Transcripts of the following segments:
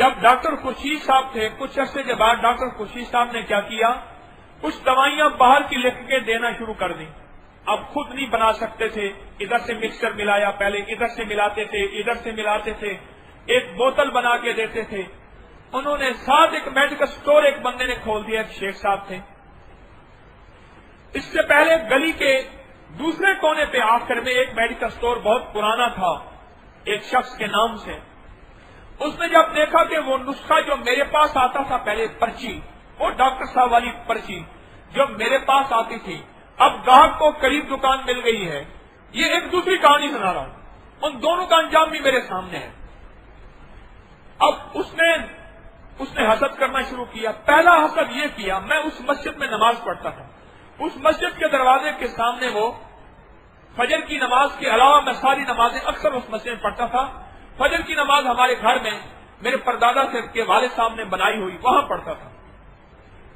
جب ڈاکٹر خورشید صاحب تھے، کچھ عرصے کے بعد ڈاکٹر خورشید صاحب نے کیا کیا، کچھ دوائیاں باہر کی لکھ کے دینا شروع کر دی. اب خود نہیں بنا سکتے تھے، ادھر سے مکسچر ملایا، پہلے ادھر سے ملاتے تھے، ادھر سے ملاتے تھے، ایک بوتل بنا کے دیتے تھے. انہوں نے ساتھ ایک میڈیکل سٹور ایک بندے نے کھول دیا، ایک شیخ صاحب تھے. اس سے پہلے گلی کے دوسرے کونے پہ آخر میں ایک میڈیکل سٹور بہت پرانا تھا ایک شخص کے نام سے. اس نے جب دیکھا کہ وہ نسخہ جو میرے پاس آتا تھا پہلے پرچی، وہ ڈاکٹر صاحب والی پرچی جو میرے پاس آتی تھی، اب گاہک کو قریب دکان مل گئی ہے. یہ ایک دوسری کہانی سنا رہا ہوں، ان دونوں کا انجام بھی میرے سامنے ہے. اب اس نے حسد کرنا شروع کیا. پہلا حسد یہ کیا، میں اس مسجد میں نماز پڑھتا تھا، اس مسجد کے دروازے کے سامنے وہ فجر کی نماز کے علاوہ میں ساری نمازیں اکثر اس مسجد میں پڑھتا تھا. فجر کی نماز ہمارے گھر میں میرے پردادا سے کے والد صاحب نے بنائی ہوئی وہاں پڑھتا تھا،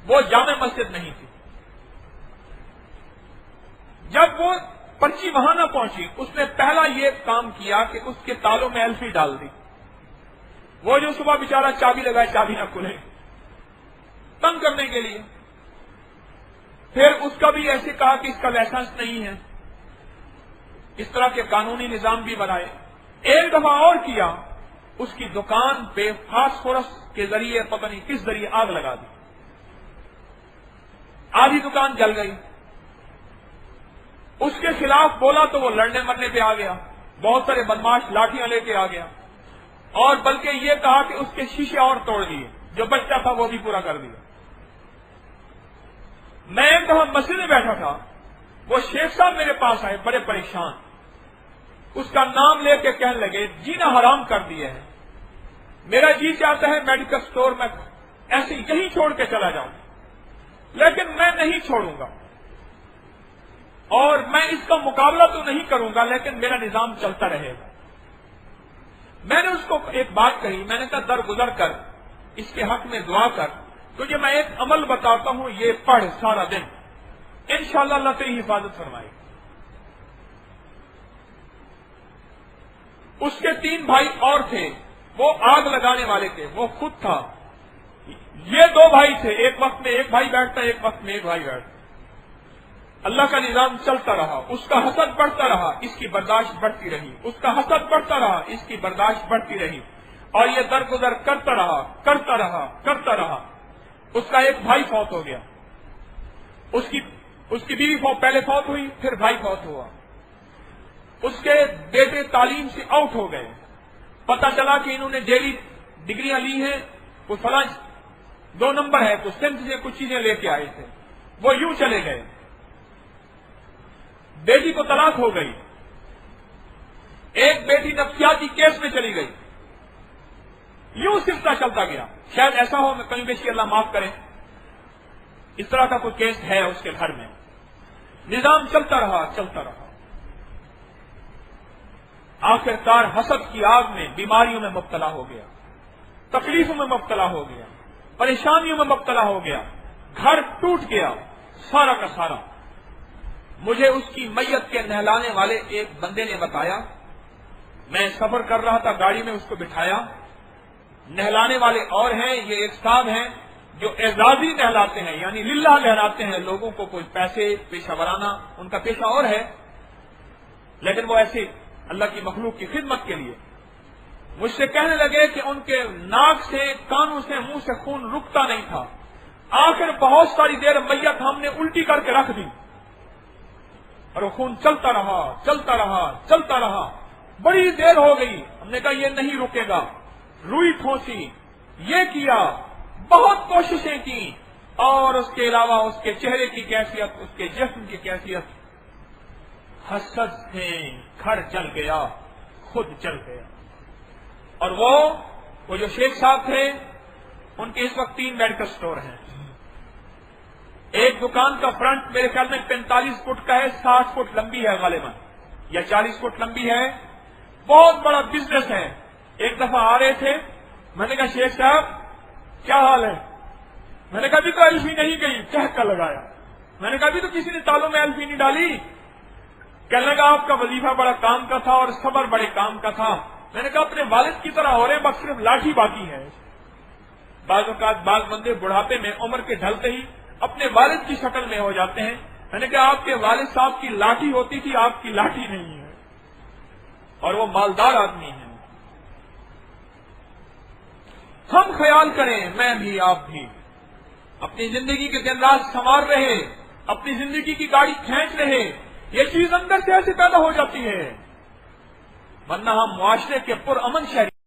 وہ جامع مسجد نہیں تھی. جب وہ پرچی وہاں نہ پہنچی، اس نے پہلا یہ کام کیا کہ اس کے تالوں میں ایلفی ڈال دی. وہ جو صبح بیچارہ چابی لگائے چابی نہ کھلے، تنگ کرنے کے لیے. پھر اس کا بھی ایسے کہا کہ اس کا لائسنس نہیں ہے. اس طرح کے قانونی نظام بھی بنائے. ایک دفعہ اور کیا، اس کی دکان پہ فاسفورس کے ذریعے پتہ نہیں کس ذریعے آگ لگا دی. آدھی دکان جل گئی. اس کے خلاف بولا تو وہ لڑنے مرنے پہ آ گیا، بہت سارے بدماش لاٹھیاں لے کے آ گیا، اور بلکہ یہ کہا کہ اس کے شیشے اور توڑ دیے، جو بچتا تھا وہ بھی پورا کر دیا. میں ایک دفعہ مسجد میں بیٹھا تھا، وہ شیخ صاحب میرے پاس آئے بڑے پریشان. اس کا نام لے کے کہنے لگے جینا حرام کر دیا ہے، میرا جی چاہتا ہے میڈیکل سٹور میں ایسے یہیں چھوڑ کے چلا جاؤں، لیکن میں نہیں چھوڑوں گا، اور میں اس کا مقابلہ تو نہیں کروں گا، لیکن میرا نظام چلتا رہے گا. میں نے اس کو ایک بات کہی، میں نے کہا درگزر کر اس کے حق میں دعا کر، تجھے میں ایک عمل بتاتا ہوں، یہ پڑھ سارا دن، انشاءاللہ اللہ تیری حفاظت فرمائے. اس کے 3 بھائی اور تھے، وہ آگ لگانے والے تھے، وہ خود تھا. یہ 2 بھائی تھے، ایک وقت میں ایک بھائی بیٹھتا، ایک وقت میں ایک بھائی بیٹھتا. اللہ کا نظام چلتا رہا، اس کا حسد بڑھتا رہا، اس کی برداشت بڑھتی رہی، اس کا حسد بڑھتا رہا، اس کی برداشت بڑھتی رہی، اور یہ درگزر کرتا رہا کرتا رہا کرتا رہا. اس کا ایک بھائی فوت ہو گیا، اس کی بیوی پہلے فوت ہوئی، پھر بھائی فوت ہوا. اس کے بیٹے تعلیم سے آؤٹ ہو گئے. پتہ چلا کہ انہوں نے ڈگریاں لی ہیں، کوئی فلاں 2 نمبر ہے، تو سندھ سے کچھ چیزیں لے کے آئے تھے، وہ یوں چلے گئے. بیٹی کو طلاق ہو گئی، ایک بیٹی نفسیاتی کیس میں چلی گئی. یوں سلسلہ چلتا گیا. شاید ایسا ہو، میں کہیں بیشی اللہ معاف کرے، اس طرح کا کوئی کیس ہے اس کے گھر میں. نظام چلتا رہا چلتا رہا. آخرکار حسد کی آگ میں بیماریوں میں مبتلا ہو گیا، تکلیفوں میں مبتلا ہو گیا، پریشانیوں میں مبتلا ہو گیا، گھر ٹوٹ گیا سارا کا سارا. مجھے اس کی میت کے نہلانے والے ایک بندے نے بتایا، میں سفر کر رہا تھا گاڑی میں، اس کو بٹھایا. نہلانے والے اور ہیں، یہ ایک صاحب ہیں جو اعزازی نہلاتے ہیں، یعنی للہ نہلاتے ہیں لوگوں کو، کوئی پیسے پیشہ ورانہ ان کا پیشہ اور ہے، لیکن وہ ایسے اللہ کی مخلوق کی خدمت کے لیے. مجھ سے کہنے لگے کہ ان کے ناک سے، کانوں سے، منہ سے خون رکتا نہیں تھا. آخر بہت ساری دیر میت ہم نے الٹی کر کے رکھ دی، اور وہ خون چلتا رہا چلتا رہا چلتا رہا. بڑی دیر ہو گئی، ہم نے کہا یہ نہیں رکے گا. روئی کھونسی، یہ کیا، بہت کوششیں کی، اور اس کے علاوہ اس کے چہرے کی کیفیت، اس کے جسم کی کیفیت، حسد سے گھر چل گیا، خود چل گیا. اور وہ جو شیخ صاحب تھے، ان کے اس وقت 3 میڈیکل سٹور ہیں. ایک دکان کا فرنٹ میرے خیال میں 45 فٹ کا ہے، 60 فٹ لمبی ہے غالباً، یا 40 فٹ لمبی ہے. بہت بڑا بزنس ہے. ایک دفعہ آ رہے تھے، میں نے کہا شیخ صاحب کیا حال ہے؟ میں نے کہا ابھی تو ایلفی نہیں گئی، چہکا لگایا. میں نے کہا ابھی تو کسی نے تالوں میں ایلفی نہیں ڈالی. کہنے لگا آپ کا وظیفہ بڑا کام کا تھا اور صبر بڑے کام کا تھا. میں نے کہا اپنے والد کی طرح ہو رہے، بس صرف لاٹھی باقی ہے. بعض اوقات بعض بندے بڑھاپے میں عمر کے ڈھلتے ہی اپنے والد کی شکل میں ہو جاتے ہیں، یعنی کہ آپ کے والد صاحب کی لاٹھی ہوتی تھی، آپ کی لاٹھی نہیں ہے، اور وہ مالدار آدمی ہیں۔ ہم خیال کریں، میں بھی آپ بھی، اپنی زندگی کے انداز سنوار رہے، اپنی زندگی کی گاڑی کھینچ رہے، یہ چیز اندر سے ایسے پیدا ہو جاتی ہے، ورنہ ہم معاشرے کے پرامن شہری